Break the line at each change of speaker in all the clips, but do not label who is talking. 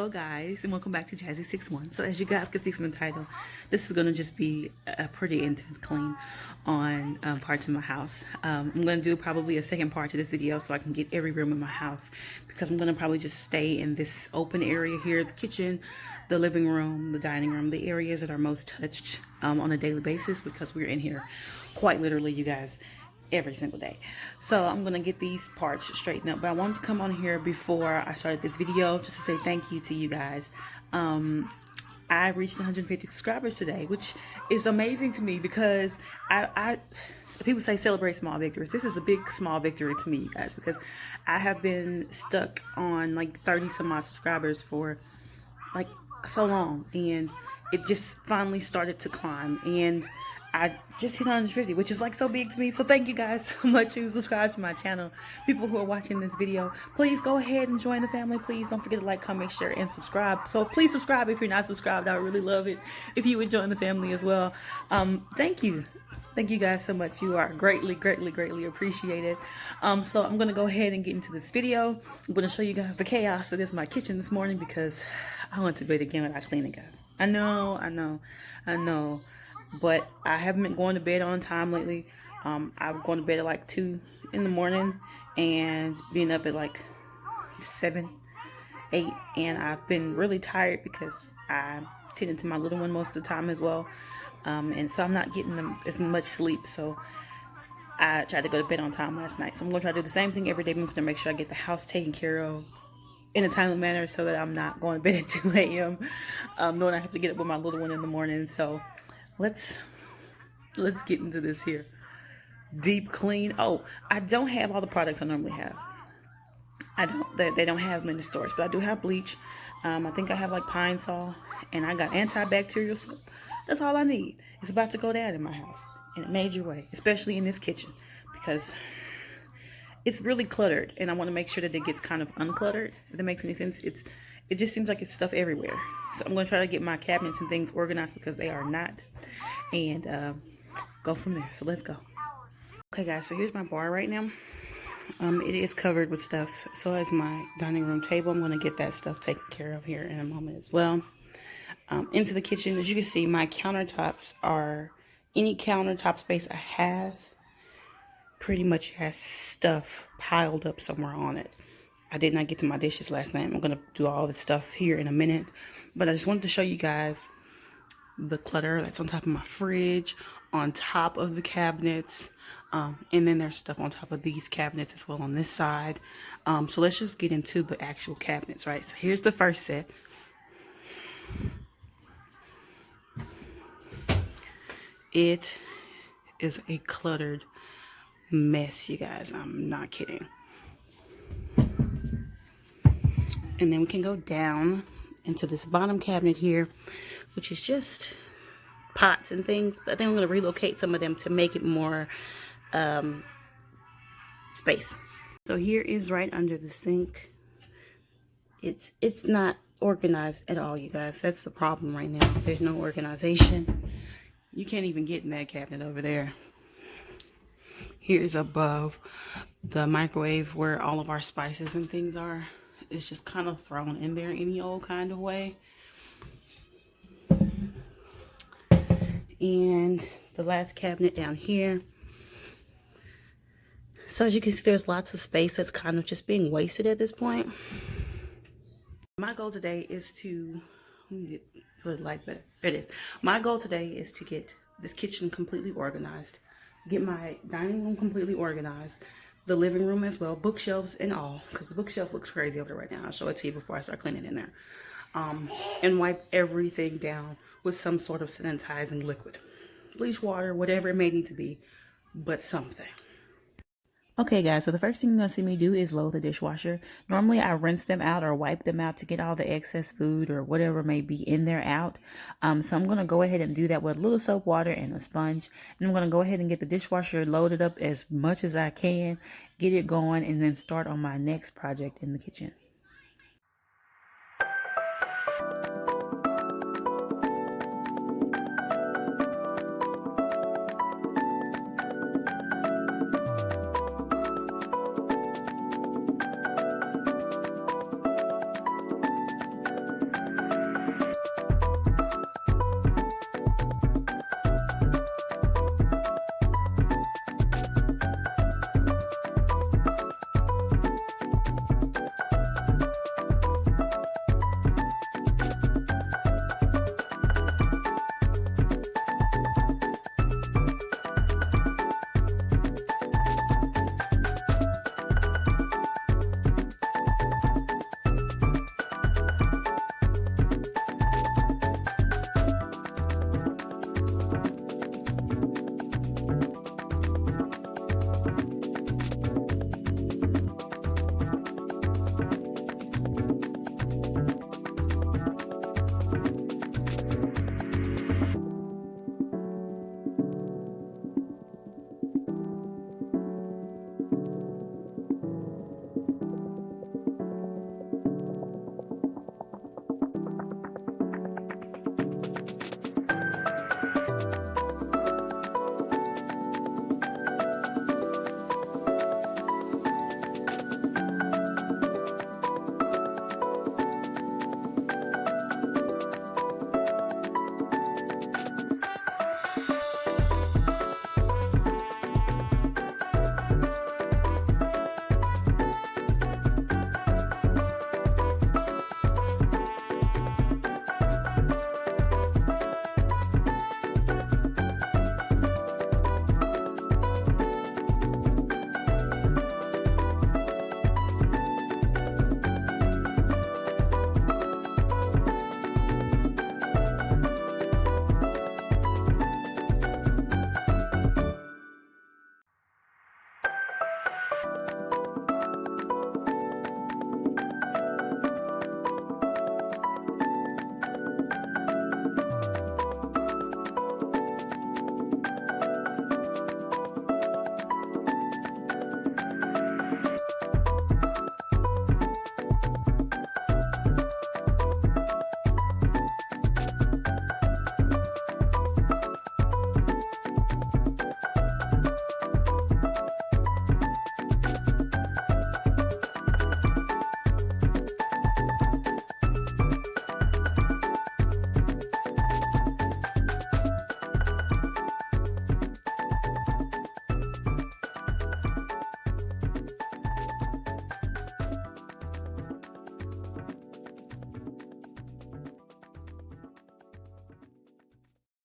Hello guys, and welcome back to Jazzy61. So as you guys can see from the title, this is going to just be a pretty intense clean on parts of my house. I'm going to do probably a second part to this video so I can get every room in my house, because I'm going to probably just stay in this open area here, the kitchen, the living room, the dining room, the areas that are most touched on a daily basis, because we're in here quite literally, you guys, every single day. So I'm gonna get these parts straightened up, but I wanted to come on here before I started this video just to say thank you to you guys. I reached 150 subscribers today, which is amazing to me, because I people say celebrate small victories. This is a big small victory to me, you guys, because I have been stuck on like 30 some odd subscribers for like so long, and it just finally started to climb, and I just hit 150, which is like so big to me. So thank you guys so much who subscribe to my channel. People who are watching this video, please go ahead and join the family. Please don't forget to like, comment, share, and subscribe. So please subscribe if you're not subscribed. I would really love it if you would join the family as well. Thank you. Thank you guys so much. You are greatly, greatly, greatly appreciated. So I'm going to go ahead and get into this video. I'm going to show you guys the chaos that is my kitchen this morning, because I went to bed again without cleaning, guys. I know. But I haven't been going to bed on time lately. I'm going to bed at like 2 in the morning and being up at like 7, 8. And I've been really tired because I'm tending to my little one most of the time as well. And so I'm not getting them as much sleep. So I tried to go to bed on time last night. So I'm going to try to do the same thing every day. I'm going to make sure I get the house taken care of in a timely manner, so that I'm not going to bed at 2 a.m. Knowing I have to get up with my little one in the morning. So let's get into this here. Deep clean. Oh, I don't have all the products I normally have. I don't. They don't have them in the stores, but I do have bleach. I think I have like Pine Sol, and I got antibacterial soap. That's all I need. It's about to go down in my house in a major way, especially in this kitchen, because it's really cluttered, and I want to make sure that it gets kind of uncluttered, if that makes any sense. It just seems like it's stuff everywhere. So I'm going to try to get my cabinets and things organized, because they are not, and go from there. So let's go. Okay guys, so here's my bar right now. It is covered with stuff. So is my dining room table. I'm going to get that stuff taken care of here in a moment as well. Into the kitchen, as you can see, my countertops are, any countertop space I have pretty much has stuff piled up somewhere on it. I did not get to my dishes last night. I'm going to do all this stuff here in a minute. But I just wanted to show you guys the clutter that's on top of my fridge, on top of the cabinets. And then there's stuff on top of these cabinets as well on this side. So let's just get into the actual cabinets, right? So here's the first set. It is a cluttered mess, you guys. I'm not kidding. And then we can go down into this bottom cabinet here, which is just pots and things. But I think I'm going to relocate some of them to make it more space. So here is right under the sink. It's not organized at all, you guys. That's the problem right now. There's no organization. You can't even get in that cabinet over there. Here's above the microwave where all of our spices and things are. It's just kind of thrown in there any old kind of way. And the last cabinet down here. So as you can see, there's lots of space that's kind of just being wasted at this point. My goal today is to, let me put the lights better. There it is. My goal today is to get this kitchen completely organized. Get my dining room completely organized. The living room as well, bookshelves and all, because the bookshelf looks crazy over there right now. I'll show it to you before I start cleaning in there. And wipe everything down with some sort of sanitizing liquid. Bleach water, whatever it may need to be, but something. Okay guys, so the first thing you're going to see me do is load the dishwasher. Normally I rinse them out or wipe them out to get all the excess food or whatever may be in there out. So I'm going to go ahead and do that with a little soap water and a sponge. And I'm going to go ahead and get the dishwasher loaded up as much as I can, get it going, and then start on my next project in the kitchen.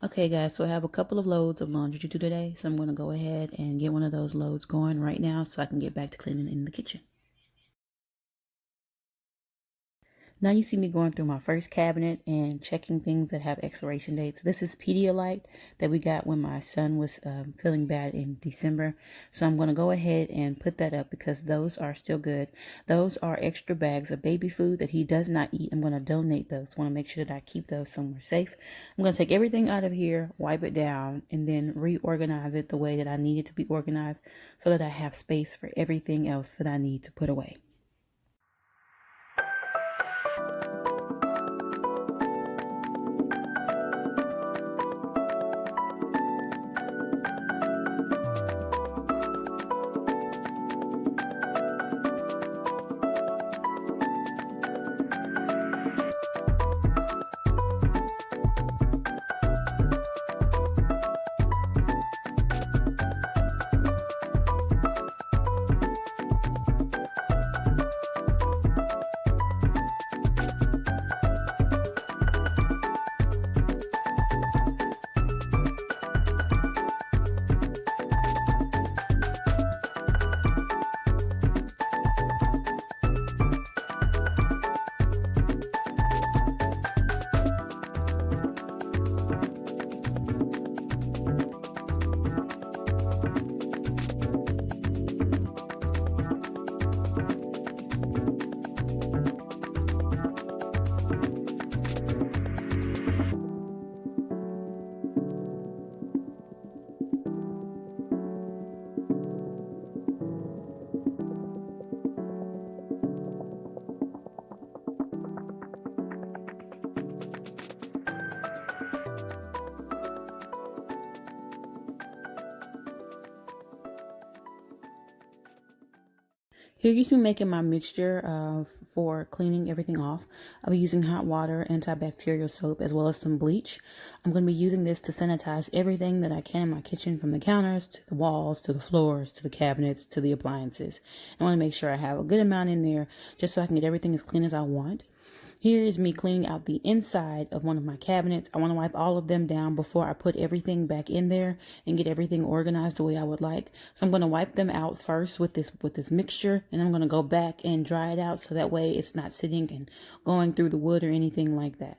Okay guys, so I have a couple of loads of laundry to do today, so I'm going to go ahead and get one of those loads going right now so I can get back to cleaning in the kitchen. Now you see me going through my first cabinet and checking things that have expiration dates. This is Pedialyte that we got when my son was feeling bad in December. So I'm going to go ahead and put that up because those are still good. Those are extra bags of baby food that he does not eat. I'm going to donate those. I want to make sure that I keep those somewhere safe. I'm going to take everything out of here, wipe it down, and then reorganize it the way that I need it to be organized so that I have space for everything else that I need to put away. Here you see me making my mixture for cleaning everything off. I'll be using hot water, antibacterial soap, as well as some bleach. I'm going to be using this to sanitize everything that I can in my kitchen, from the counters to the walls, to the floors, to the cabinets, to the appliances. I want to make sure I have a good amount in there just so I can get everything as clean as I want. Here is me cleaning out the inside of one of my cabinets. I want to wipe all of them down before I put everything back in there and get everything organized the way I would like. So I'm going to wipe them out first with this mixture, and I'm going to go back and dry it out so that way it's not sitting and going through the wood or anything like that.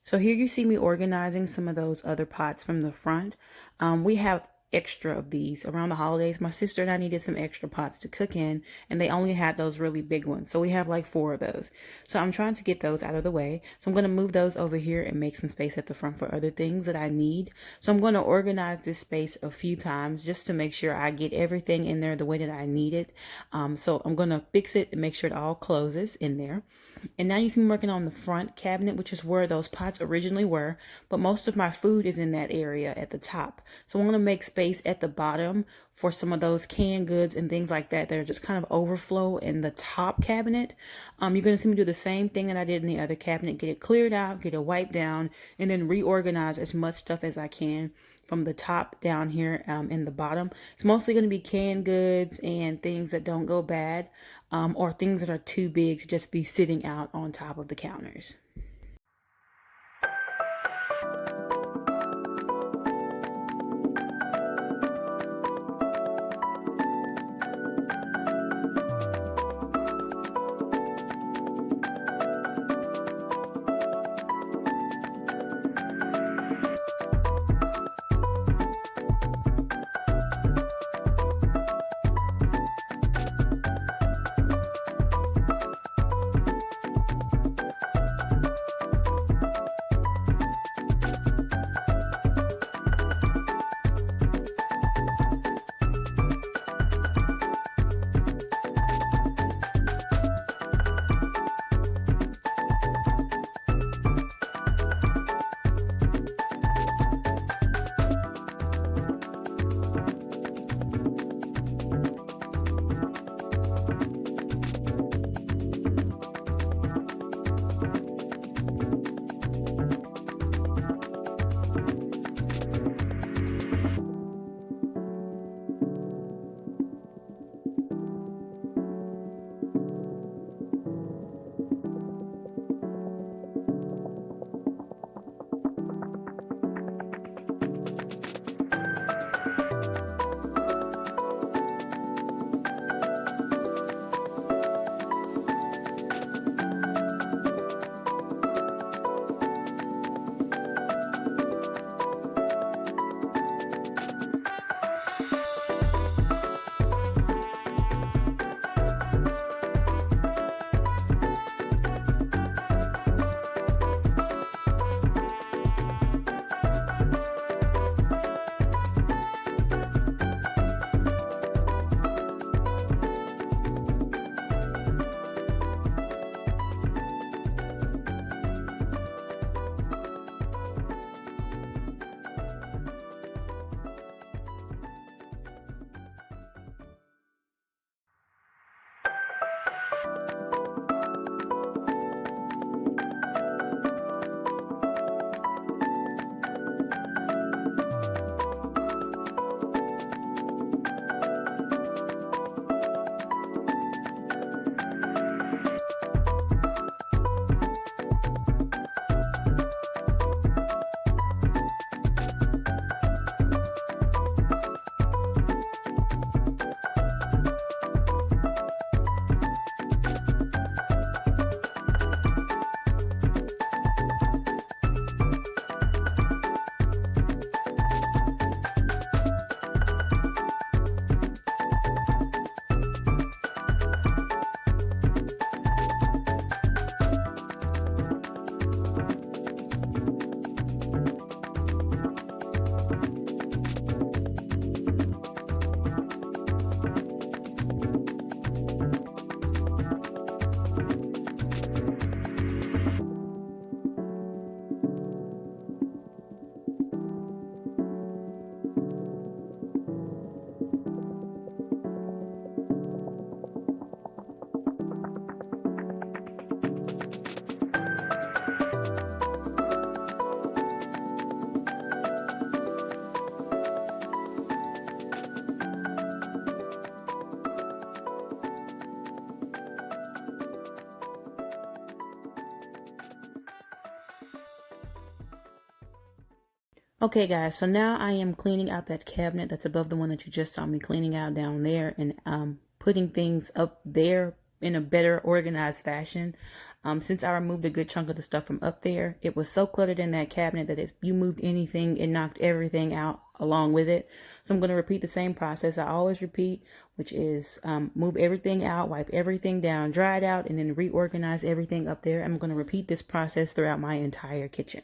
So here you see me organizing some of those other pots from the front. We have extra of these around the holidays. My sister and I needed some extra pots to cook in, and they only had those really big ones. So we have like 4 of those. So I'm trying to get those out of the way. So I'm going to move those over here and make some space at the front for other things that I need. So I'm going to organize this space a few times just to make sure I get everything in there the way that I need it. So I'm going to fix it and make sure it all closes in there. And now you see me working on the front cabinet, which is where those pots originally were, but most of my food is in that area at the top. So I'm going to make space at the bottom for some of those canned goods and things like that that are just kind of overflow in the top cabinet. You're going to see me do the same thing that I did in the other cabinet, get it cleared out, get it wiped down, and then reorganize as much stuff as I can from the top down here in the bottom. It's mostly going to be canned goods and things that don't go bad, or things that are too big to just be sitting out on top of the counters. Okay guys, so now I am cleaning out that cabinet that's above the one that you just saw me cleaning out down there, and putting things up there in a better organized fashion. Since I removed a good chunk of the stuff from up there, it was so cluttered in that cabinet that if you moved anything, it knocked everything out along with it. So I'm going to repeat the same process I always repeat, which is move everything out, wipe everything down, dry it out, and then reorganize everything up there. I'm going to repeat this process throughout my entire kitchen.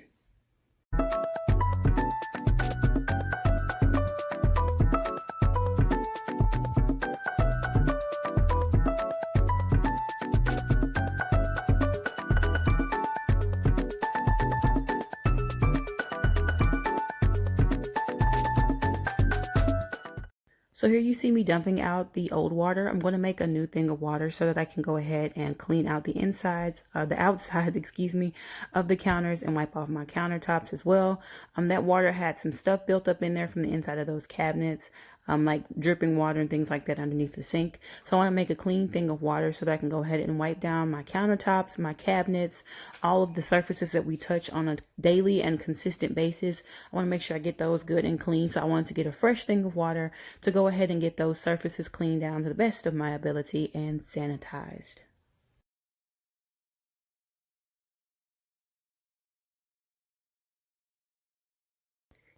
So here you see me dumping out the old water. I'm going to make a new thing of water so that I can go ahead and clean out the insides, the outsides, excuse me, of the counters, and wipe off my countertops as well. That water had some stuff built up in there from the inside of those cabinets, like dripping water and things like that underneath the sink. So I want to make a clean thing of water so that I can go ahead and wipe down my countertops, my cabinets, all of the surfaces that we touch on a daily and consistent basis. I want to make sure I get those good and clean. So I wanted to get a fresh thing of water to go ahead and get those surfaces cleaned down to the best of my ability and sanitized.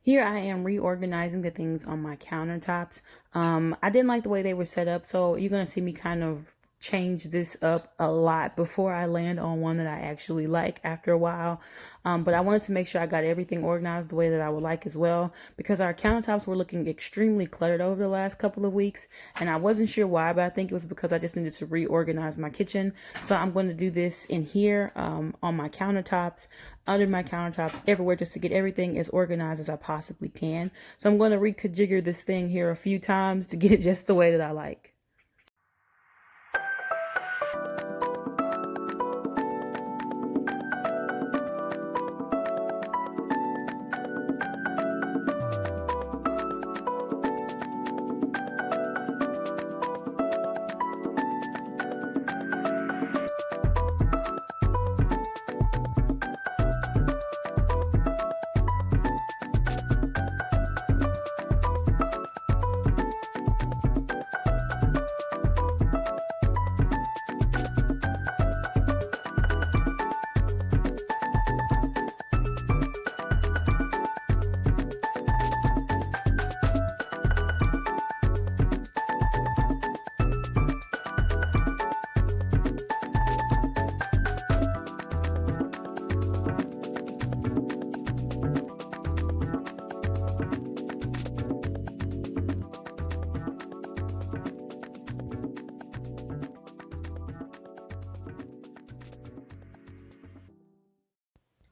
Here I am reorganizing the things on my countertops. I didn't like the way they were set up, so you're going to see me kind of change this up a lot before I land on one that I actually like after a while. But I wanted to make sure I got everything organized the way that I would like as well, because our countertops were looking extremely cluttered over the last couple of weeks, and I wasn't sure why, but I think it was because I just needed to reorganize my kitchen. So I'm going to do this in here, on my countertops, under my countertops, everywhere, just to get everything as organized as I possibly can. So I'm going to reconfigure this thing here a few times to get it just the way that I like.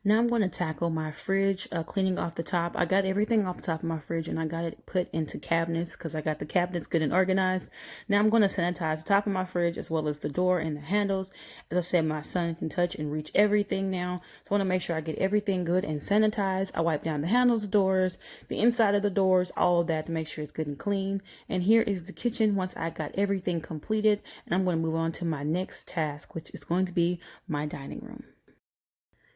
Now I'm going to tackle my fridge, cleaning off the top. I got everything off the top of my fridge and I got it put into cabinets because I got the cabinets good and organized. Now I'm going to sanitize the top of my fridge as well as the door and the handles. As I said, my son can touch and reach everything now. So I want to make sure I get everything good and sanitized. I wipe down the handles, doors, the inside of the doors, all of that to make sure it's good and clean. And here is the kitchen once I got everything completed. And I'm going to move on to my next task, which is going to be my dining room.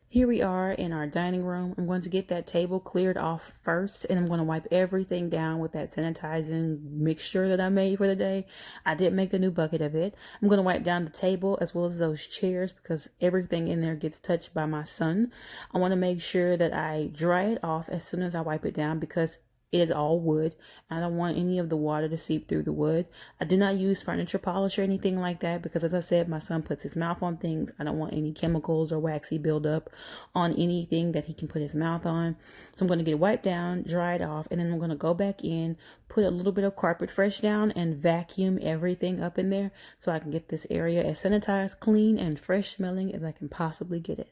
Here we are in our dining room. I'm going to get that table cleared off first, and I'm going to wipe everything down with that sanitizing mixture that I made for the day. I did make a new bucket of it. I'm going to wipe down the table as well as those chairs because everything in there gets touched by my son. I want to make sure that I dry it off as soon as I wipe it down because it is all wood. I don't want any of the water to seep through the wood. I do not use furniture polish or anything like that because, as I said, my son puts his mouth on things. I don't want any chemicals or waxy buildup on anything that he can put his mouth on. So I'm going to get it wiped down, dry it off, and then I'm going to go back in, put a little bit of carpet fresh down, and vacuum everything up in there so I can get this area as sanitized, clean, and fresh smelling as I can possibly get it.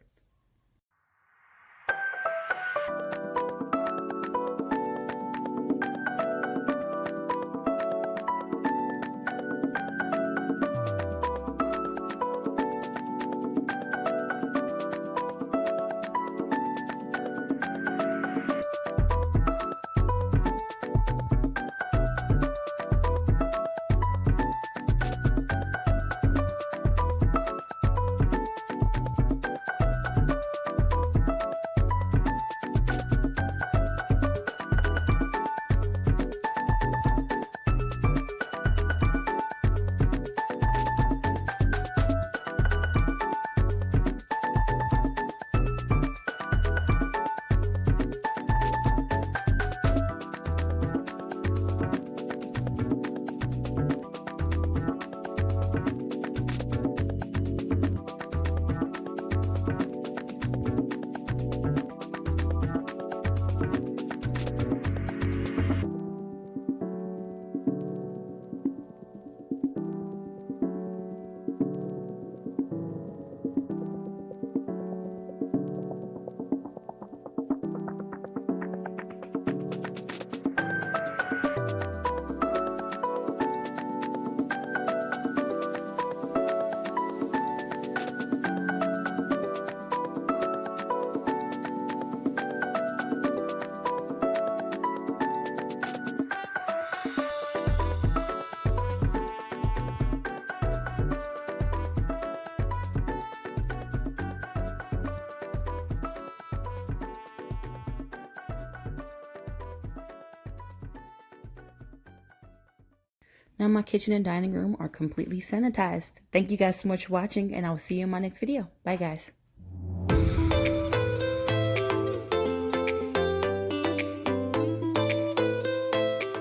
Now my kitchen and dining room are completely sanitized. Thank you guys so much for watching, and I'll see you in my next video. Bye guys.